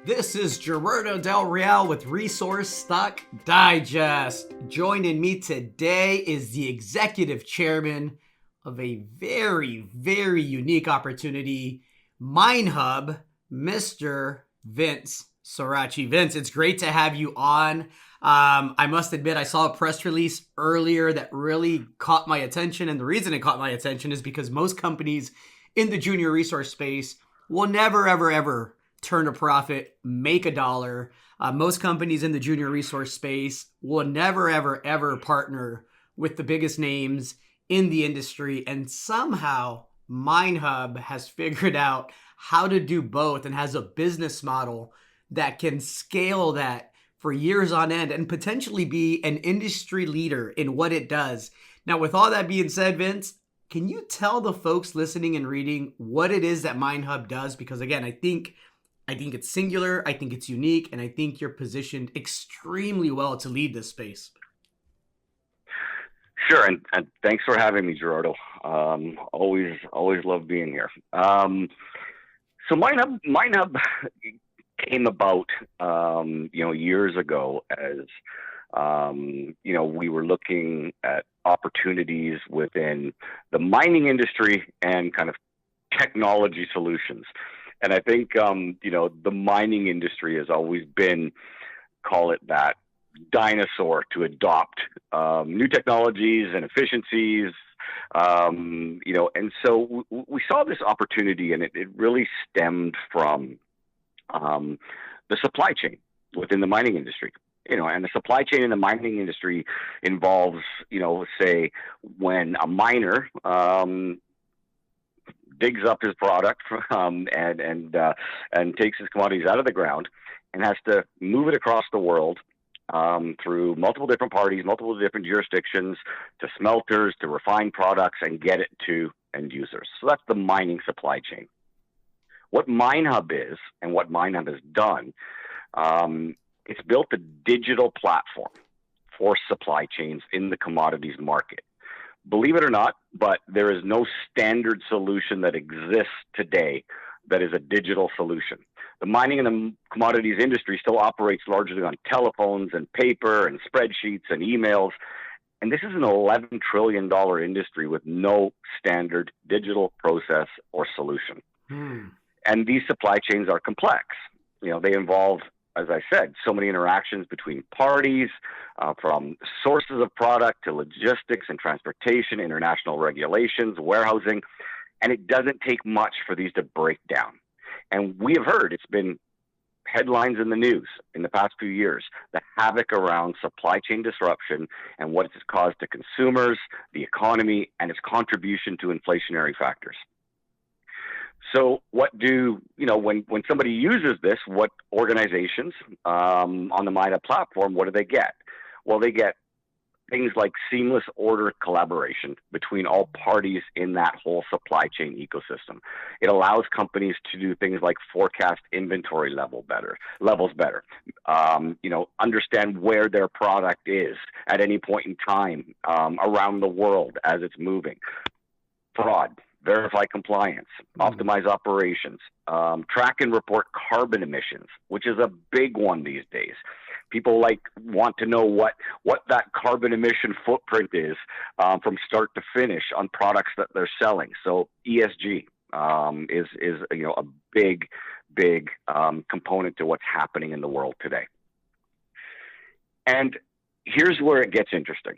This is Gerardo Del Real with Resource Stock Digest. Joining me today is the executive chairman of a very, very unique opportunity, MineHub, Mr. Vince Sorace. Vince, it's great to have you on. I must admit, I saw a press release earlier that really caught my attention. And the reason it caught my attention is because most companies in the junior resource space will never, ever, ever turn a profit, make a dollar. Most companies in the junior resource space will never, ever, ever partner with the biggest names in the industry. And somehow MineHub has figured out how to do both and has a business model that can scale that for years on end and potentially be an industry leader in what it does. Now, with all that being said, Vince, can you tell the folks listening and reading what it is that MineHub does? Because again, I think it's singular, I think it's unique, and I think you're positioned extremely well to lead this space. Sure, and thanks for having me, Gerardo. Always love being here. So MineHub came about, years ago as we were looking at opportunities within the mining industry and kind of technology solutions. And I think, the mining industry has always been, call it that, dinosaur to adopt new technologies and efficiencies. And so we saw this opportunity, and it really stemmed from the supply chain within the mining industry. And the supply chain in the mining industry involves, say, when a miner digs up his product and takes his commodities out of the ground and has to move it across the world through multiple different parties, multiple different jurisdictions, to smelters, to refined products, and get it to end users. So that's the mining supply chain. What MineHub is and what MineHub has done, it's built a digital platform for supply chains in the commodities market. Believe it or not, but there is no standard solution that exists today that is a digital solution. The mining and the commodities industry still operates largely on telephones and paper and spreadsheets and emails. And this is an $11 trillion industry with no standard digital process or solution. And these supply chains are complex. They involve, as I said, so many interactions between parties, from sources of product to logistics and transportation, international regulations, warehousing, and it doesn't take much for these to break down. And we have heard, it's been headlines in the news in the past few years, the havoc around supply chain disruption and what it's caused to consumers, the economy, and its contribution to inflationary factors. So when somebody uses this, what organizations on the MineHub platform, what do they get? Well, they get things like seamless order collaboration between all parties in that whole supply chain ecosystem. It allows companies to do things like forecast inventory levels better, understand where their product is at any point in time around the world as it's moving. Fraud, verify compliance, optimize operations, track and report carbon emissions, which is a big one these days. People want to know what that carbon emission footprint is from start to finish on products that they're selling. So ESG is a big component to what's happening in the world today. And here's where it gets interesting.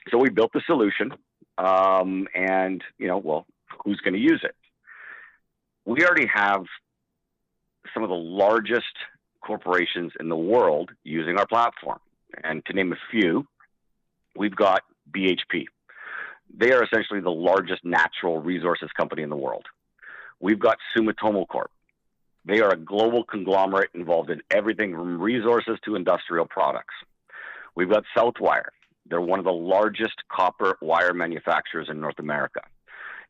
So we built the solution. Who's going to use it? We already have some of the largest corporations in the world using our platform. And to name a few, we've got BHP. They are essentially the largest natural resources company in the world. We've got Sumitomo Corp. They are a global conglomerate involved in everything from resources to industrial products. We've got Southwire. They're one of the largest copper wire manufacturers in North America.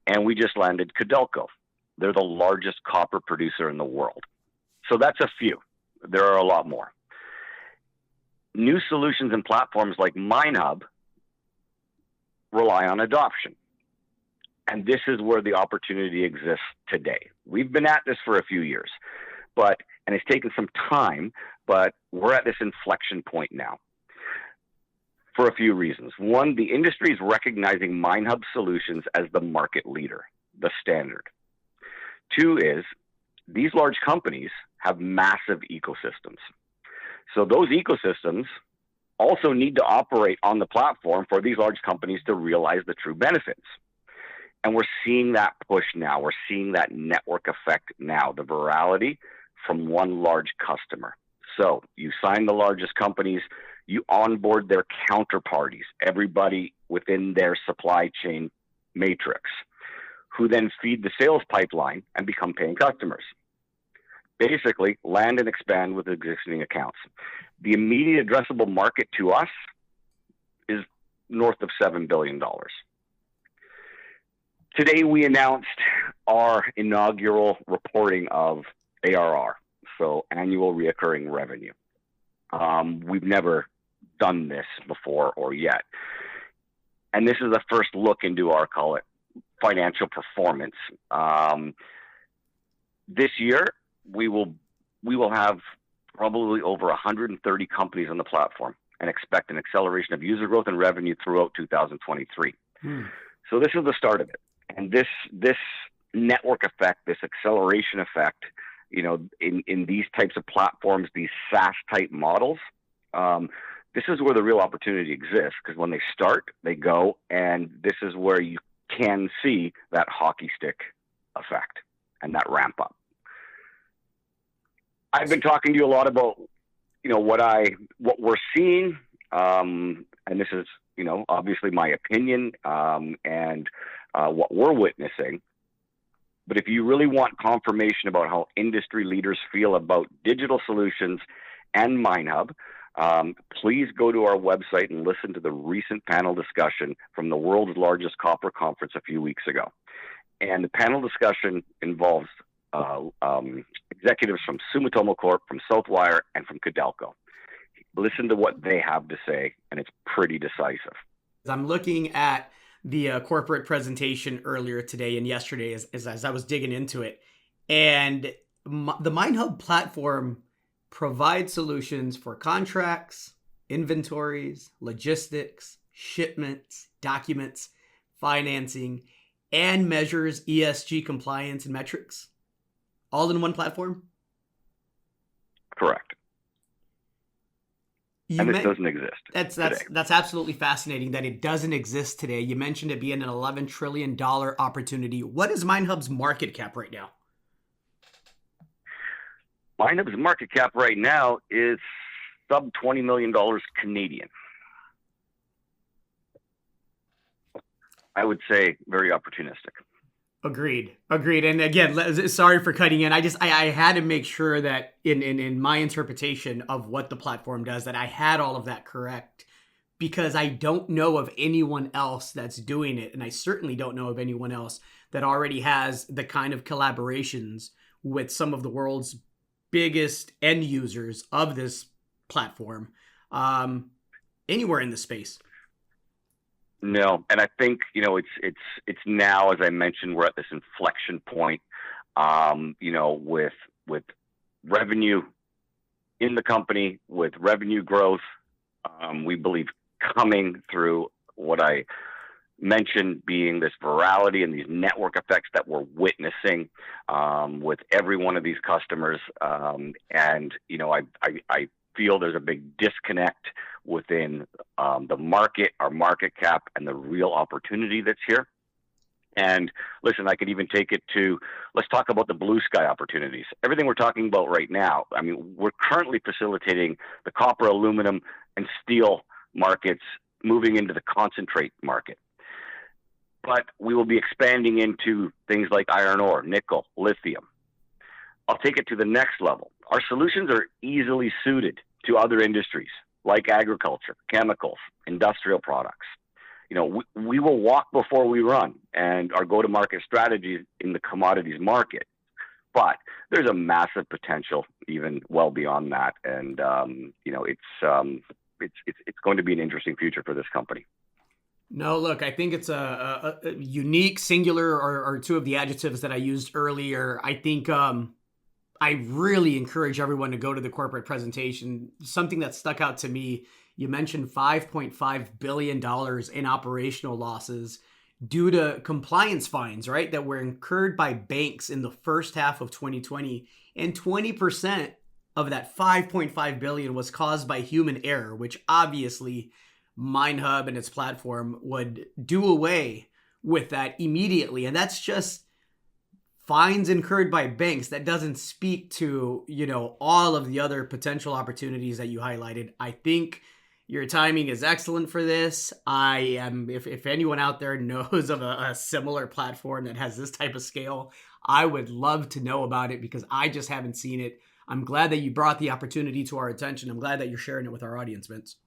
And we just landed Codelco. They're the largest copper producer in the world. So that's a few. There are a lot more. New solutions and platforms like MineHub rely on adoption. And this is where the opportunity exists today. We've been at this for a few years. and it's taken some time, but we're at this inflection point now for a few reasons. One, the industry is recognizing MineHub solutions as the market leader, the standard. Two is these large companies have massive ecosystems. So those ecosystems also need to operate on the platform for these large companies to realize the true benefits. And we're seeing that push now. We're seeing that network effect now, the virality from one large customer. So you sign the largest companies, you onboard their counterparties, everybody within their supply chain matrix, who then feed the sales pipeline and become paying customers. Basically, land and expand with existing accounts. The immediate addressable market to us is north of $7 billion. Today, we announced our inaugural reporting of ARR, so annual recurring revenue. We've never done this before or yet. And this is the first look into our, call it, financial performance. This year, we will have probably over 130 companies on the platform and expect an acceleration of user growth and revenue throughout 2023. So this is the start of it. And this network effect, this acceleration effect, you know, in these types of platforms, these SaaS type models, this is where the real opportunity exists, because when they start, they go, and this is where you can see that hockey stick effect and that ramp up. I've been talking to you a lot about, you know, what we're seeing, and this is, you know, obviously my opinion, and what we're witnessing. But if you really want confirmation about how industry leaders feel about digital solutions and MineHub, please go to our website and listen to the recent panel discussion from the world's largest copper conference a few weeks ago. And the panel discussion involves executives from Sumitomo Corp, from Southwire, and from Codelco. Listen to what they have to say, and it's pretty decisive. I'm looking at the corporate presentation earlier today and yesterday as I was digging into it. And the MineHub platform provides solutions for contracts, inventories, logistics, shipments, documents, financing, and measures ESG compliance and metrics, all in one platform? Correct. And this doesn't exist. That's absolutely fascinating that it doesn't exist today. You mentioned it being an $11 trillion opportunity. What is MineHub's market cap right now? MineHub's market cap right now is sub $20 million Canadian. I would say very opportunistic. Agreed. And again, sorry for cutting in. I had to make sure that in my interpretation of what the platform does, that I had all of that correct, because I don't know of anyone else that's doing it. And I certainly don't know of anyone else that already has the kind of collaborations with some of the world's biggest end users of this platform, anywhere in the space. No, and I think, you know, it's now, as I mentioned, we're at this inflection point, you know, with revenue in the company, with revenue growth, we believe coming through what I mentioned being this virality and these network effects that we're witnessing with every one of these customers. And, you know, I feel there's a big disconnect within the market, our market cap, and the real opportunity that's here. And listen, I could even take it to, let's talk about the blue sky opportunities. Everything we're talking about right now, I mean, we're currently facilitating the copper, aluminum, and steel markets moving into the concentrate market. But we will be expanding into things like iron ore, nickel, lithium. I'll take it to the next level. Our solutions are easily suited to other industries like agriculture, chemicals, industrial products. You know, we will walk before we run, and our go-to-market strategy in the commodities market. But there's a massive potential even well beyond that, and you know, it's going to be an interesting future for this company. No, look, I think it's a unique, singular, or two of the adjectives that I used earlier. I think I really encourage everyone to go to the corporate presentation. Something that stuck out to me, you mentioned $5.5 billion in operational losses due to compliance fines, right? That were incurred by banks in the first half of 2020. And 20% of that 5.5 billion was caused by human error, which obviously MineHub and its platform would do away with that immediately. And that's just fines incurred by banks. That doesn't speak to, all of the other potential opportunities that you highlighted. I think your timing is excellent for this. If anyone out there knows of a similar platform that has this type of scale, I would love to know about it because I just haven't seen it. I'm glad that you brought the opportunity to our attention. I'm glad that you're sharing it with our audience, Vince.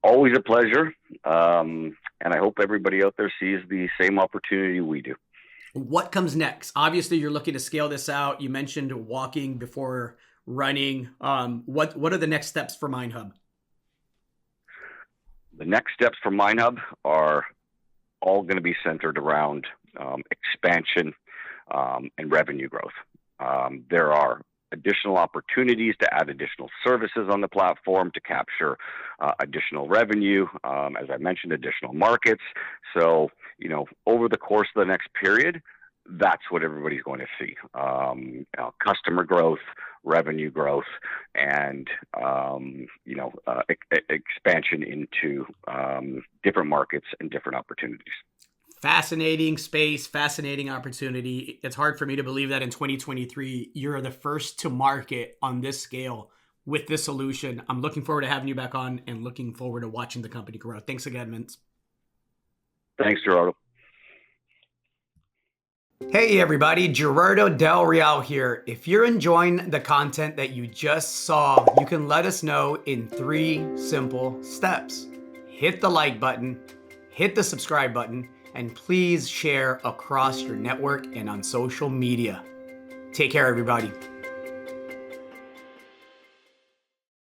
Always a pleasure. And I hope everybody out there sees the same opportunity we do. What comes next? Obviously, you're looking to scale this out. You mentioned walking before running. What are the next steps for MineHub? The next steps for MineHub are all going to be centered around expansion and revenue growth. There are additional opportunities to add additional services on the platform to capture additional revenue, as I mentioned, additional markets. So, over the course of the next period, that's what everybody's going to see. Customer growth, revenue growth, and expansion into different markets and different opportunities. Fascinating space, fascinating opportunity. It's hard for me to believe that in 2023, you're the first to market on this scale with this solution. I'm looking forward to having you back on and looking forward to watching the company grow. Thanks again, Vince. Thanks, Gerardo. Hey everybody, Gerardo Del Real here. If you're enjoying the content that you just saw, you can let us know in 3 simple steps. Hit the like button, hit the subscribe button, and please share across your network and on social media. Take care, everybody.